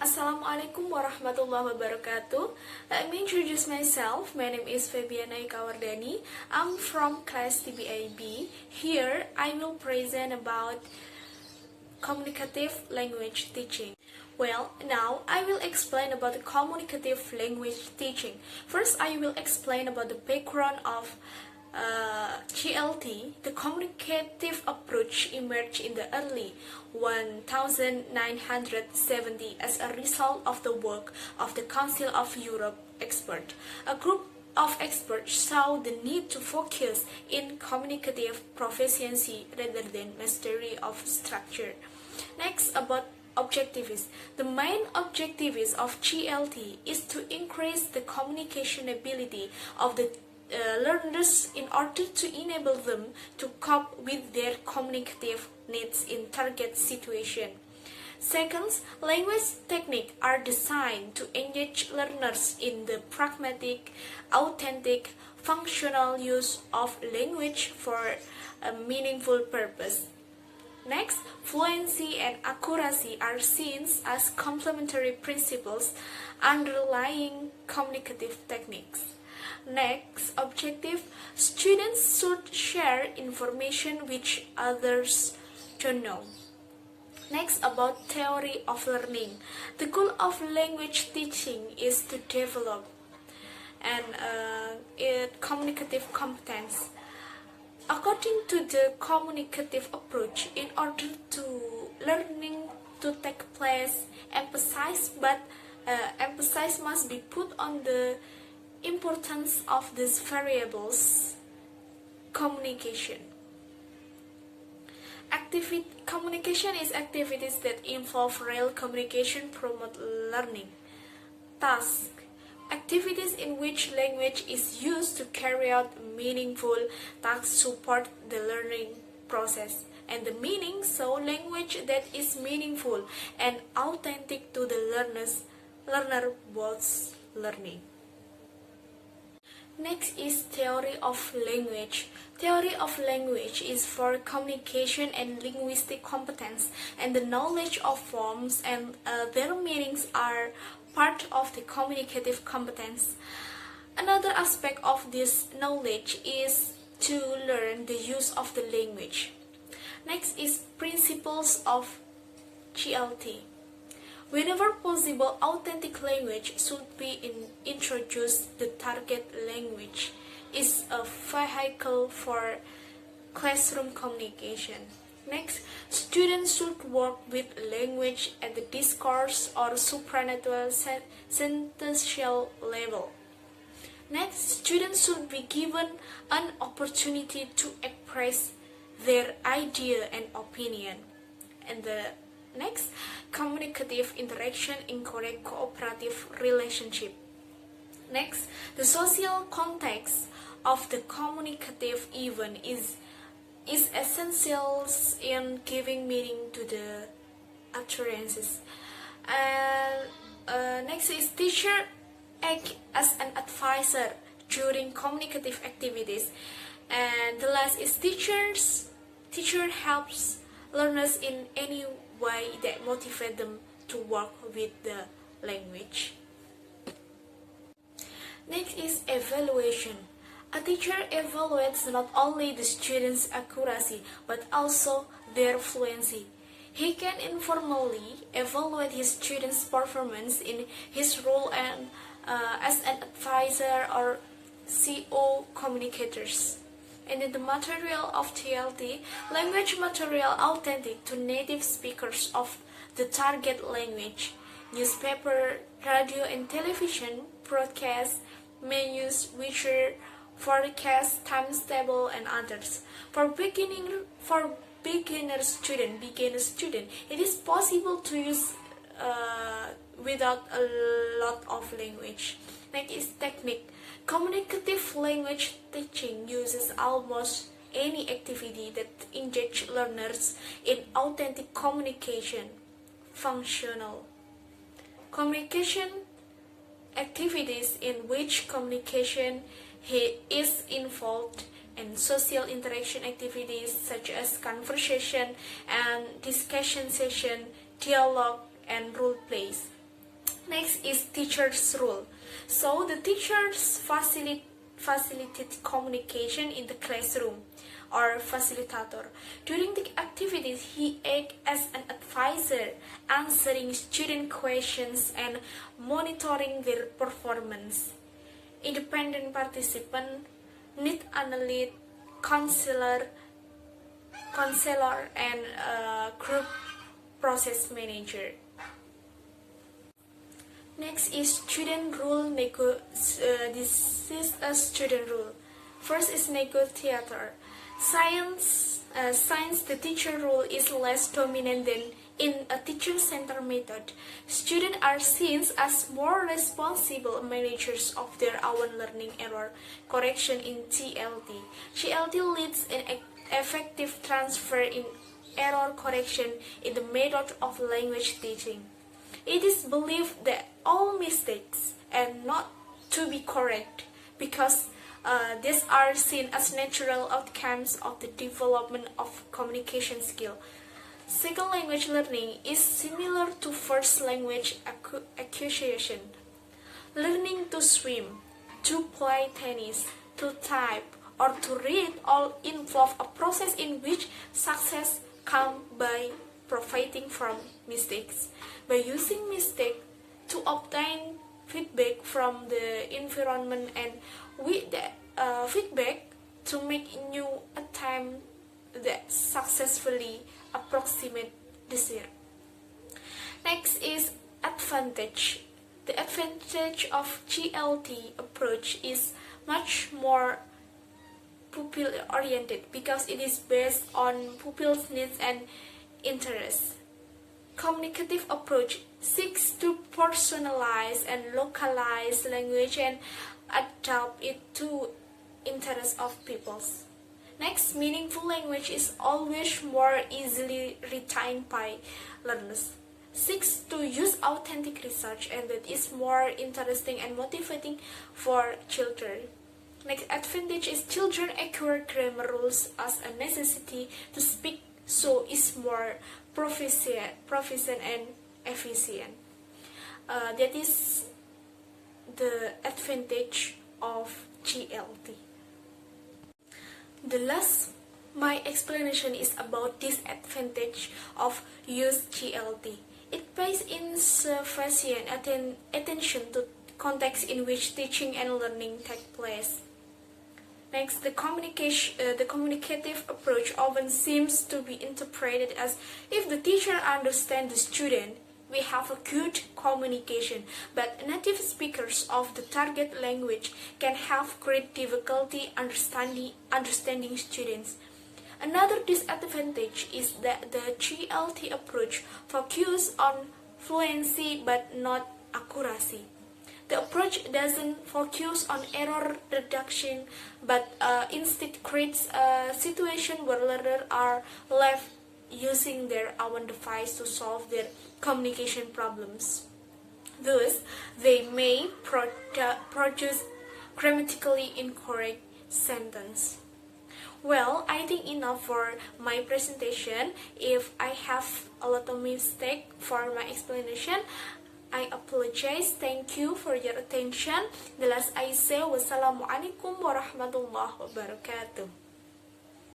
Assalamualaikum warahmatullahi wabarakatuh. Let me introduce myself. My name is Febiana Ikawardani. I'm from class TBAB. Here, I will present about communicative language teaching. Well, now I will explain about the communicative language teaching. First, I will explain about the background of GLT. The communicative approach emerged in the early 1970 as a result of the work of the Council of Europe experts. A group of experts saw the need to focus in communicative proficiency rather than mastery of structure. Next, about objectives. The main objectives of GLT is to increase the communication ability of the learners in order to enable them to cope with their communicative needs in target situation. Second, language techniques are designed to engage learners in the pragmatic, authentic, functional use of language for a meaningful purpose. Next, fluency and accuracy are seen as complementary principles underlying communicative techniques. Next objective, students should share information which others don't know. Next, about theory of learning. The goal of language teaching is to develop communicative competence. According to the communicative approach, in order to learning to take place, emphasis must be put on the importance of these variables. Communication. Communication is activities that involve real communication promote learning. Task. Activities in which language is used to carry out meaningful tasks support the learning process. And the meaning, so language that is meaningful and authentic to the learner was learning. Next is theory of language. Theory of language is for communication and linguistic competence, and the knowledge of forms and their meanings are part of the communicative competence. Another aspect of this knowledge is to learn the use of the language. Next is principles of GLT. Whenever possible, authentic language should be introduced. The target language is a vehicle for classroom communication. Next, students should work with language at the discourse or supranatural sentential level. Next, students should be given an opportunity to express their idea and opinion. And the next, communicative interaction encourage cooperative relationship. Next, the social context of the communicative event is essential in giving meaning to the utterances. And next is teacher act as an advisor during communicative activities. And the last is teacher helps learners in any way that motivate them to work with the language. Next is evaluation. A teacher evaluates not only the students' accuracy but also their fluency. He can informally evaluate his students' performance in his role and as an advisor or CO communicators. And in the material of TLT, language material authentic to native speakers of the target language. Newspaper, radio and television broadcast, menus, witcher, forecast, times table and others. For beginner student, it is possible to use without a lot of language. Next is technique. Communicative language teaching uses almost any activity that engages learners in authentic communication. Functional. Communication activities in which communication is involved and social interaction activities such as conversation and discussion session, dialogue, and role plays. Next is teacher's role. So the teachers facilitate communication in the classroom or facilitator. During the activities, he acts as an advisor, answering student questions and monitoring their performance. Independent participant, need analyst, counselor, and group process manager. Next is student rule. This is a student rule. First is negotiator. Science, the teacher role is less dominant than in a teacher-centered method. Students are seen as more responsible managers of their own learning error correction in GLT. GLT leads an effective transfer in error correction in the method of language teaching. It is believed that all mistakes are not to be corrected because these are seen as natural outcomes of the development of communication skill. Second language learning is similar to first language acquisition. Learning to swim, to play tennis, to type, or to read all involve a process in which success comes by profiting from mistakes. By using mistake to obtain feedback from the environment and with that feedback to make new attempt that successfully approximate desired. Next is advantage. The advantage of GLT approach is much more pupil-oriented because it is based on pupils' needs and interests. Communicative approach seeks to personalize and localize language and adapt it to interests of peoples. Next, meaningful language is always more easily retained by learners. Seeks to use authentic research and that is more interesting and motivating for children. Next advantage is children acquire grammar rules as a necessity to speak, so is more proficient and efficient. That is the advantage of GLT. The last, my explanation is about disadvantage of use GLT. It pays insufficient attention to context in which teaching and learning take place. Next, the communicative approach often seems to be interpreted as if the teacher understands the student, we have a good communication, but native speakers of the target language can have great difficulty understanding students. Another disadvantage is that the GLT approach focuses on fluency but not accuracy. The approach doesn't focus on error reduction, but instead creates a situation where learners are left using their own device to solve their communication problems. Thus, they may produce grammatically incorrect sentence. Well, I think enough for my presentation. If I have a lot of mistake for my explanation, I apologize. Thank you for your attention. The last I say, wassalamualaikum warahmatullahi wabarakatuh.